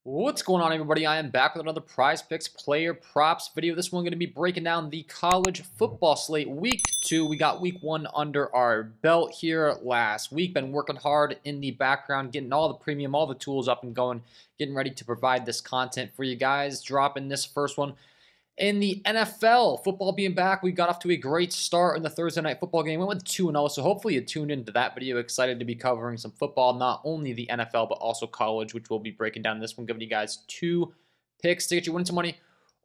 What's going on, everybody? I am back with another Prize Picks player props video. This one going to be breaking down the college football slate. Week 2, we got week 1 under our belt here last week. Been working hard in the background, getting all the premium, all the tools up and going, getting ready to provide this content for you guys. Dropping this first one. In the NFL, football being back, we got off to a great start in the Thursday night football game. We went 2-0, so hopefully you tuned into that video. Excited to be covering some football, not only the NFL, but also college, which we'll be breaking down in this one, giving you guys 2 picks to get you winning some money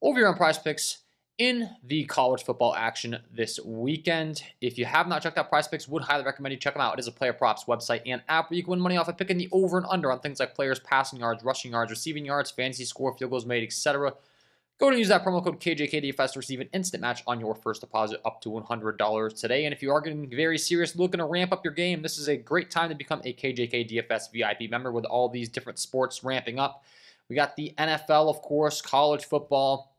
over here on Prize Picks in the college football action this weekend. If you have not checked out Prize Picks, would highly recommend you check them out. It is a player props website and app where you can win money off of picking the over and under on things like players, passing yards, rushing yards, receiving yards, fantasy score, field goals made, etc. Go ahead and use that promo code KJK DFS to receive an instant match on your first deposit up to $100 today. And if you are getting very serious, looking to ramp up your game, this is a great time to become a KJK DFS VIP member with all these different sports ramping up. We got the NFL, of course, college football,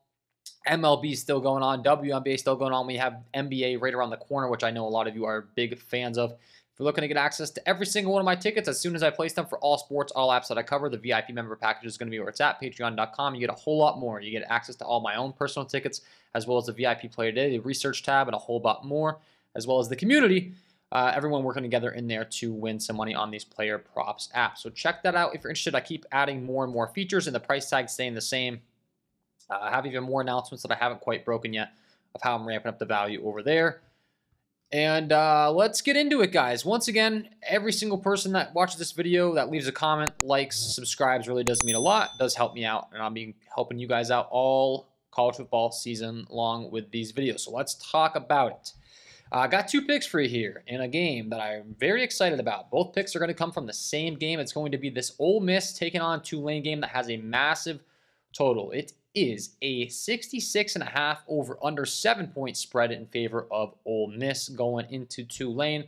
MLB still going on, WNBA still going on. We have NBA right around the corner, which I know a lot of you are big fans of. If you're looking to get access to every single one of my tickets as soon as I place them for all sports, all apps that I cover, the VIP member package is going to be where it's at, patreon.com. You get a whole lot more. You get access to all my own personal tickets, as well as the VIP Player Today, the research tab, and a whole lot more, as well as the community. Everyone working together in there to win some money on these player props apps. So check that out if you're interested. I keep adding more and more features, and the price tag staying the same. I have even more announcements that I haven't quite broken yet of how I'm ramping up the value over there. And let's get into it, guys. Once again, every single person that watches this video, that leaves a comment, likes, subscribes, really does mean a lot. It does help me out, and I'll be helping you guys out all college football season long with these videos. So let's talk about it. I got 2 picks for you here in a game that I'm very excited about. Both picks are going to come from the same game. It's going to be this Ole Miss taking on Tulane game that has a massive total. It is a 66.5 over under 7-point spread in favor of Ole Miss going into Tulane.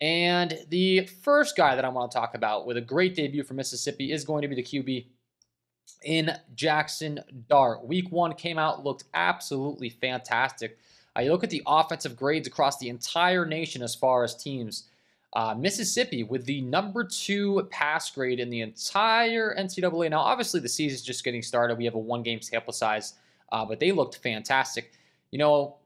And the first guy that I want to talk about with a great debut for Mississippi is going to be the QB in Jackson Dart. Week 1 came out, looked absolutely fantastic. You look at the offensive grades across the entire nation as far as teams. Mississippi with the number 2 pass grade in the entire NCAA. Now, obviously, the season's just getting started. We have a 1-game sample size, but they looked fantastic. You know,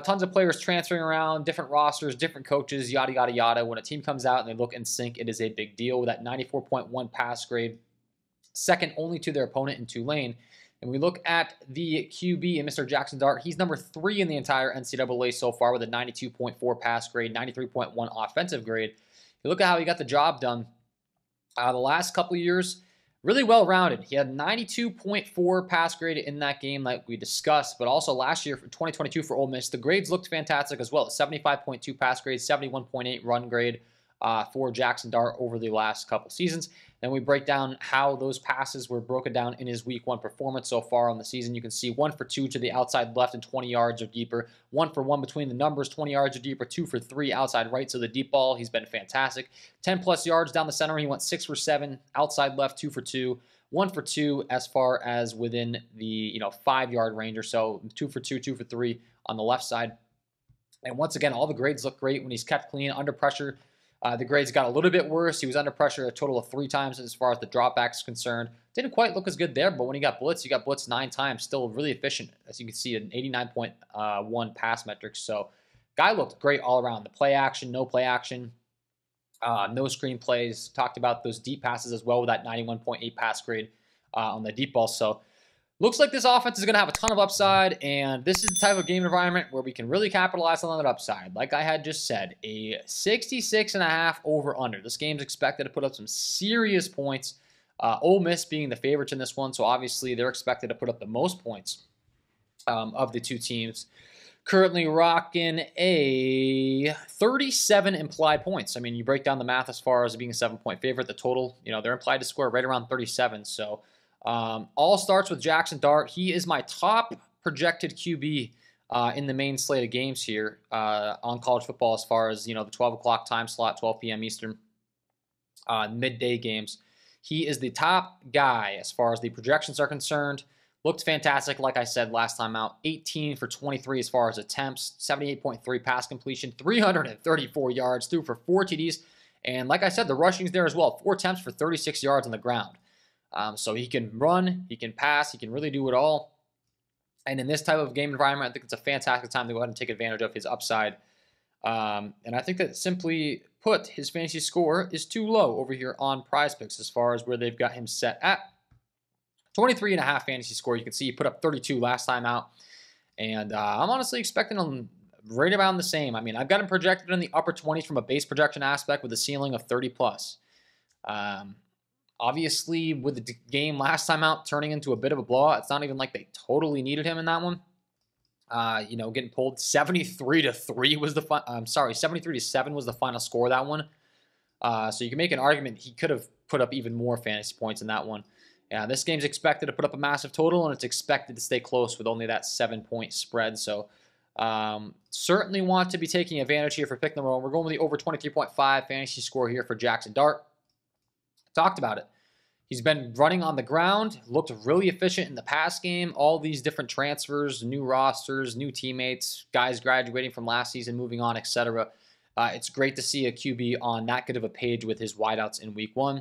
tons of players transferring around, different rosters, different coaches, yada, yada, yada. When a team comes out and they look in sync, it is a big deal. With that 94.1 pass grade, second only to their opponent in Tulane. And we look at the QB and Mr. Jackson Dart. He's number 3 in the entire NCAA so far with a 92.4 pass grade, 93.1 offensive grade. You look at how he got the job done. The last couple of years, really well-rounded. He had 92.4 pass grade in that game like we discussed, but also last year for 2022 for Ole Miss, the grades looked fantastic as well. 75.2 pass grade, 71.8 run grade for Jackson Dart over the last couple seasons. Then we break down how those passes were broken down in his week 1 performance so far on the season. You can see 1 for 2 to the outside left and 20 yards or deeper. 1 for 1 between the numbers, 20 yards or deeper. 2 for 3 outside right, so the deep ball, he's been fantastic. 10-plus yards down the center. He went 6 for 7 outside left, 2 for 2. 1 for 2 as far as within the 5-yard range or so. 2 for 2, 2 for 3 on the left side. And once again, all the grades look great when he's kept clean, under pressure. The grades got a little bit worse. He was under pressure a total of 3 times as far as the dropbacks is concerned. Didn't quite look as good there, but when he got blitzed, he got blitzed 9 times. Still really efficient, as you can see, an 89.1 pass metrics. So guy looked great all around. The play action, no play action, no screen plays. Talked about those deep passes as well with that 91.8 pass grade on the deep ball. So looks like this offense is going to have a ton of upside, and this is the type of game environment where we can really capitalize on that upside. Like I had just said, a 66.5 over-under. This game's expected to put up some serious points. Ole Miss being the favorites in this one, so obviously they're expected to put up the most points of the 2 teams. Currently rocking a 37 implied points. I mean, you break down the math as far as being a 7-point favorite. The total, they're implied to score right around 37, so all starts with Jackson Dart. He is my top projected QB in the main slate of games here on college football as far as, the 12 o'clock time slot, 12 p.m. Eastern, midday games. He is the top guy as far as the projections are concerned. Looked fantastic, like I said last time out. 18 for 23 as far as attempts, 78.3 pass completion, 334 yards, threw for 4 TDs. And like I said, the rushing's there as well. 4 attempts for 36 yards on the ground. So he can run, he can pass, he can really do it all. And in this type of game environment, I think it's a fantastic time to go ahead and take advantage of his upside. And I think that simply put, his fantasy score is too low over here on Prizepicks as far as where they've got him set at. 23.5 fantasy score. You can see he put up 32 last time out. And I'm honestly expecting him right around the same. I mean, I've got him projected in the upper 20s from a base projection aspect with a ceiling of 30 plus. Obviously, with the game last time out turning into a bit of a blowout, it's not even like they totally needed him in that one. You know, getting pulled 73-3 was the 73-7 was the final score of that one. So you can make an argument he could have put up even more fantasy points in that one. Yeah, this game's expected to put up a massive total, and it's expected to stay close with only that 7-point spread. So certainly want to be taking advantage here for pick number 1. We're going with the over 23.5 fantasy score here for Jackson Dart. Talked about it. He's been running on the ground, looked really efficient in the pass game. All these different transfers, new rosters, new teammates, guys graduating from last season, moving on, etc. It's great to see a QB on that good of a page with his wideouts in week 1.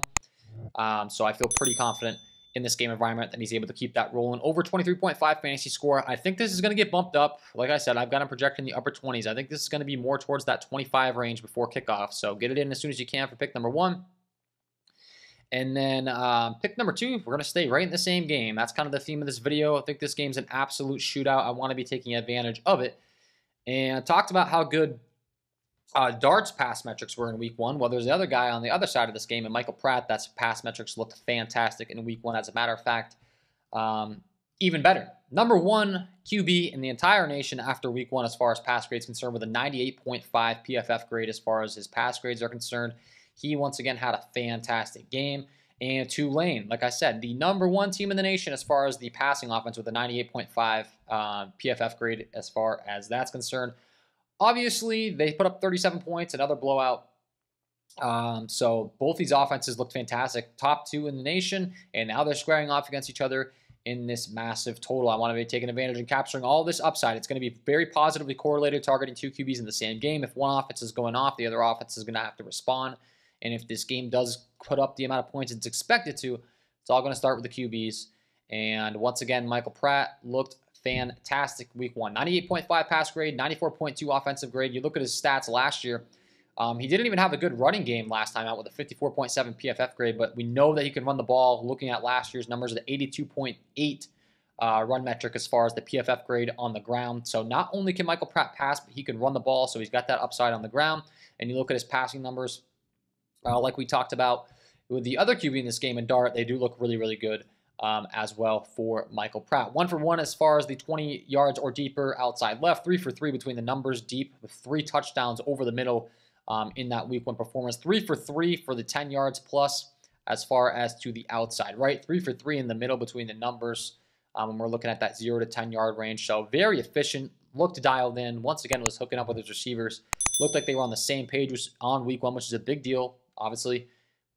So I feel pretty confident in this game environment that he's able to keep that rolling. Over 23.5 fantasy score. I think this is going to get bumped up. Like I said, I've got him projected in the upper 20s. I think this is going to be more towards that 25 range before kickoff. So get it in as soon as you can for pick number 1. And then pick number 2, we're going to stay right in the same game. That's kind of the theme of this video. I think this game's an absolute shootout. I want to be taking advantage of it. And talked about how good Dart's pass metrics were in week 1. Well, there's the other guy on the other side of this game, and Michael Pratt, that's pass metrics looked fantastic in week 1. As a matter of fact, even better. Number 1 QB in the entire nation after week 1 as far as pass grades concerned, with a 98.5 PFF grade as far as his pass grades are concerned. He once again had a fantastic game. And Tulane, like I said, the number 1 team in the nation as far as the passing offense with a 98.5 PFF grade as far as that's concerned. Obviously, they put up 37 points, another blowout. So both these offenses looked fantastic. Top 2 in the nation, and now they're squaring off against each other in this massive total. I want to be taking advantage and capturing all this upside. It's going to be very positively correlated, targeting 2 QBs in the same game. If one offense is going off, the other offense is going to have to respond. And if this game does put up the amount of points it's expected to, it's all going to start with the QBs. And once again, Michael Pratt looked fantastic week 1. 98.5 pass grade, 94.2 offensive grade. You look at his stats last year. He didn't even have a good running game last time out with a 54.7 PFF grade, but we know that he can run the ball. Looking at last year's numbers, the 82.8 run metric as far as the PFF grade on the ground. So not only can Michael Pratt pass, but he can run the ball, so he's got that upside on the ground. And you look at his passing numbers, like we talked about with the other QB in this game in Dart, they do look really, really good as well for Michael Pratt. 1 for 1 as far as the 20 yards or deeper outside left. 3 for 3 between the numbers deep with 3 touchdowns over the middle in that week 1 performance. 3 for 3 for the 10 yards plus as far as to the outside, right? 3 for 3 in the middle between the numbers when we're looking at that 0 to 10 yard range. So very efficient, looked dialed in. Once again, was hooking up with his receivers. Looked like they were on the same page on week 1, which is a big deal. Obviously,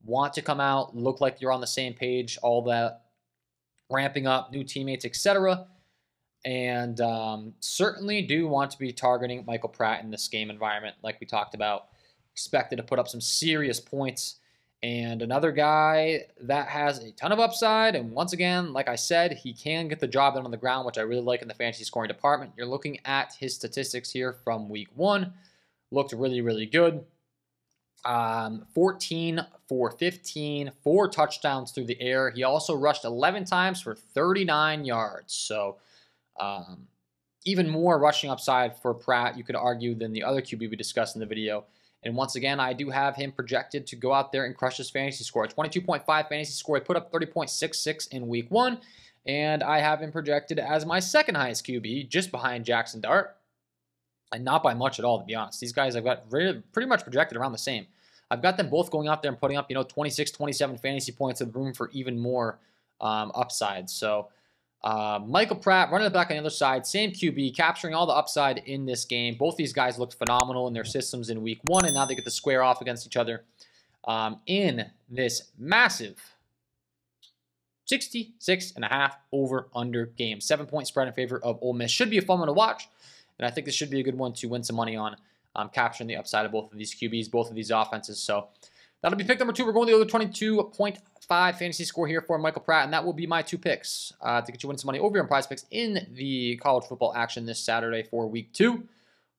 want to come out, look like you're on the same page, all that ramping up, new teammates, etc. And certainly do want to be targeting Michael Pratt in this game environment, like we talked about. Expected to put up some serious points. And another guy that has a ton of upside. And once again, like I said, he can get the job done on the ground, which I really like in the fantasy scoring department. You're looking at his statistics here from week 1. Looked really, really good. 14 for 15, 4 touchdowns through the air. He also rushed 11 times for 39 yards. So even more rushing upside for Pratt, you could argue, than the other QB we discussed in the video. And once again, I do have him projected to go out there and crush his fantasy score. 22.5 fantasy score. He put up 30.66 in week 1. And I have him projected as my second highest QB, just behind Jackson Dart. And not by much at all, to be honest. These guys I've got pretty much projected around the same. I've got them both going out there and putting up, 26, 27 fantasy points with room for even more upside. So Michael Pratt running it back on the other side, same QB, capturing all the upside in this game. Both these guys looked phenomenal in their systems in week 1, and now they get to square off against each other in this massive 66.5 over-under game. 7-point spread in favor of Ole Miss. Should be a fun one to watch. And I think this should be a good one to win some money on, capturing the upside of both of these QBs, both of these offenses. So That'll be pick number 2. We're going the other 22.5 fantasy score here for Michael Pratt, and that will be my 2 picks to get you winning some money over here on Prizepicks in the college football action this Saturday for week 2.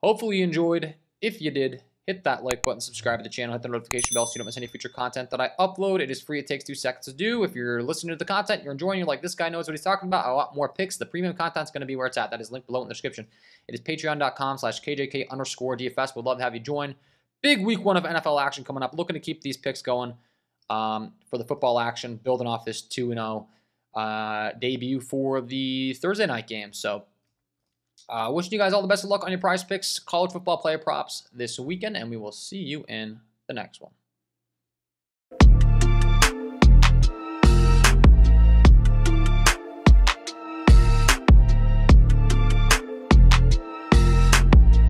Hopefully you enjoyed. If you did, hit that like button, subscribe to the channel, hit the notification bell so you don't miss any future content that I upload. It is free. It takes 2 seconds to do. If you're listening to the content, you're enjoying, you're like, this guy knows what he's talking about, I want more picks. The premium content's going to be where it's at. That is linked below in the description. It is patreon.com/KJK_DFS. We'd love to have you join. Big week 1 of NFL action coming up. Looking to keep these picks going for the football action, building off this 2-0 debut for the Thursday night game. So wishing you guys all the best of luck on your Prizepicks college football player props this weekend, and we will see you in the next one.